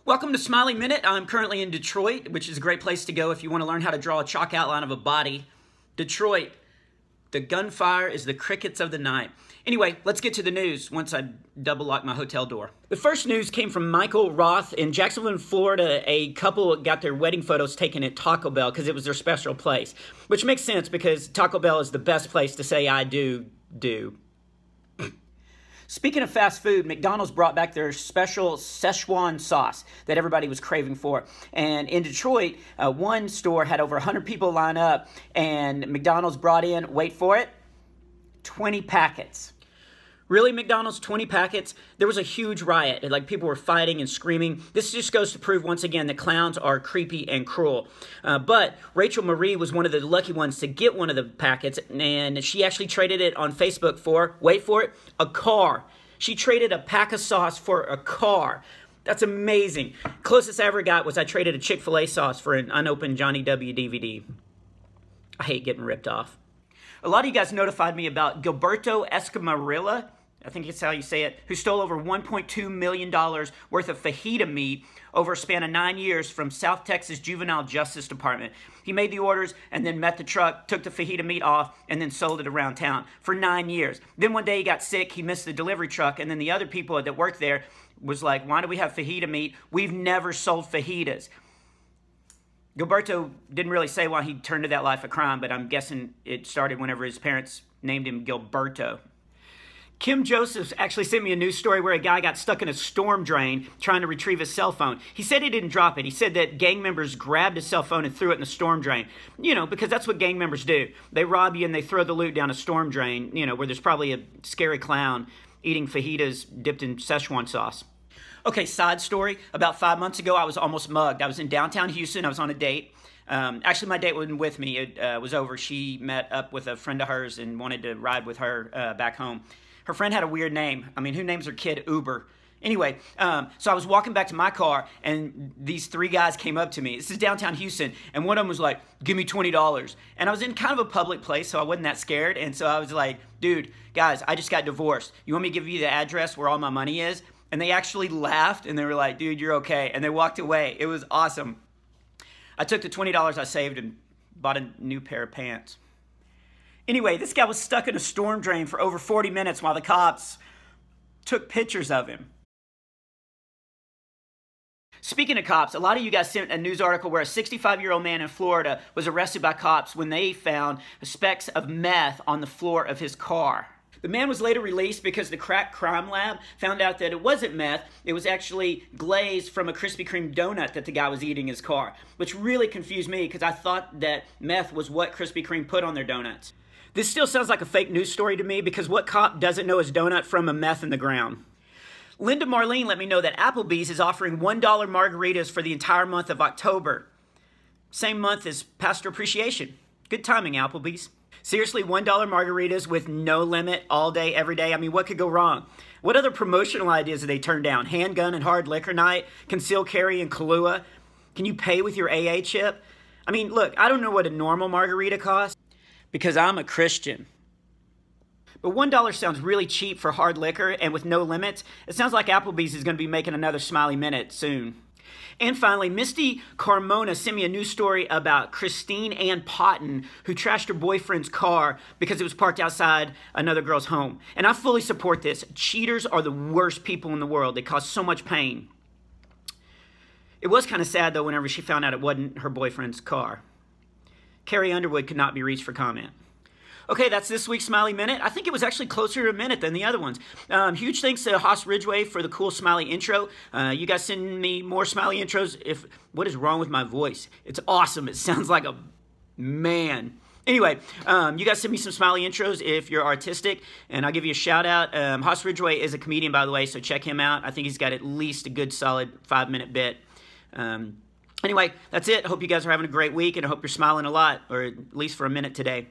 Welcome to Smiley Minute. I'm currently in Detroit, which is a great place to go if you want to learn how to draw a chalk outline of a body. Detroit, the gunfire is the crickets of the night. Anyway, let's get to the news once I double lock my hotel door. The first news came from Michael Roth in Jacksonville, Florida. A couple got their wedding photos taken at Taco Bell because it was their special place, which makes sense because Taco Bell is the best place to say I do. Speaking of fast food, McDonald's brought back their special Szechuan sauce that everybody was craving for. And in Detroit, one store had over 100 people line up, and McDonald's brought in, wait for it, 20 packets. Really, McDonald's, 20 packets? There was a huge riot. Like, people were fighting and screaming. This just goes to prove, once again, that clowns are creepy and cruel. But Rachel Marie was one of the lucky ones to get one of the packets, and she actually traded it on Facebook for, wait for it, a car. She traded a pack of sauce for a car. That's amazing. Closest I ever got was I traded a Chick-fil-A sauce for an unopened Johnny W. DVD. I hate getting ripped off. A lot of you guys notified me about Gilberto Escamarilla, I think it's how you say it, who stole over $1.2 million worth of fajita meat over a span of 9 years from South Texas Juvenile Justice Department. He made the orders and then met the truck, took the fajita meat off, and then sold it around town for 9 years. Then one day he got sick, he missed the delivery truck, and then the other people that worked there was like, why do we have fajita meat? We've never sold fajitas. Gilberto didn't really say why he turned to that life of crime, but I'm guessing it started whenever his parents named him Gilberto. Kim Josephs actually sent me a news story where a guy got stuck in a storm drain trying to retrieve his cell phone. He said he didn't drop it. He said that gang members grabbed his cell phone and threw it in the storm drain. You know, because that's what gang members do. They rob you and they throw the loot down a storm drain, you know, where there's probably a scary clown eating fajitas dipped in Szechuan sauce. Okay, side story. About 5 months ago, I was almost mugged. I was in downtown Houston. I was on a date. Actually, my date wasn't with me. It was over. She met up with a friend of hers and wanted to ride with her back home. Her friend had a weird name. I mean, who names her kid Uber? Anyway, so I was walking back to my car, and these three guys came up to me. This is downtown Houston, and one of them was like, give me $20. And I was in kind of a public place, so I wasn't that scared. And so I was like, dude, guys, I just got divorced. You want me to give you the address where all my money is? And they actually laughed, and they were like, dude, you're okay. And they walked away. It was awesome. I took the $20 I saved and bought a new pair of pants. Anyway, this guy was stuck in a storm drain for over 40 minutes while the cops took pictures of him. Speaking of cops, a lot of you guys sent a news article where a 65-year-old man in Florida was arrested by cops when they found specks of meth on the floor of his car. The man was later released because the crack crime lab found out that it wasn't meth, it was actually glaze from a Krispy Kreme donut that the guy was eating in his car, which really confused me because I thought that meth was what Krispy Kreme put on their donuts. This still sounds like a fake news story to me because what cop doesn't know his donut from a meth in the ground? Linda Marlene let me know that Applebee's is offering $1 margaritas for the entire month of October. Same month as Pastor Appreciation. Good timing, Applebee's. Seriously, $1 margaritas with no limit all day, every day? I mean, what could go wrong? What other promotional ideas did they turn down? Handgun and hard liquor night? Concealed carry and Kahlua? Can you pay with your AA chip? I mean, look, I don't know what a normal margarita costs because I'm a Christian. But $1 sounds really cheap for hard liquor and with no limits. It sounds like Applebee's is going to be making another Smiley Minute soon. And finally, Misty Carmona sent me a news story about Christine Ann Potton, who trashed her boyfriend's car because it was parked outside another girl's home. And I fully support this. Cheaters are the worst people in the world. They cause so much pain. It was kind of sad, though, whenever she found out it wasn't her boyfriend's car. Carrie Underwood could not be reached for comment. Okay, that's this week's Smiley Minute. I think it was actually closer to a minute than the other ones. Huge thanks to Haas Ridgway for the cool Smiley intro. You guys send me more Smiley intros. What is wrong with my voice? It's awesome. It sounds like a man. Anyway, you guys send me some Smiley intros if you're artistic, and I'll give you a shout out. Haas Ridgway is a comedian, by the way, so check him out. I think he's got at least a good solid 5-minute bit. Anyway, that's it. I hope you guys are having a great week, and I hope you're smiling a lot, or at least for a minute today.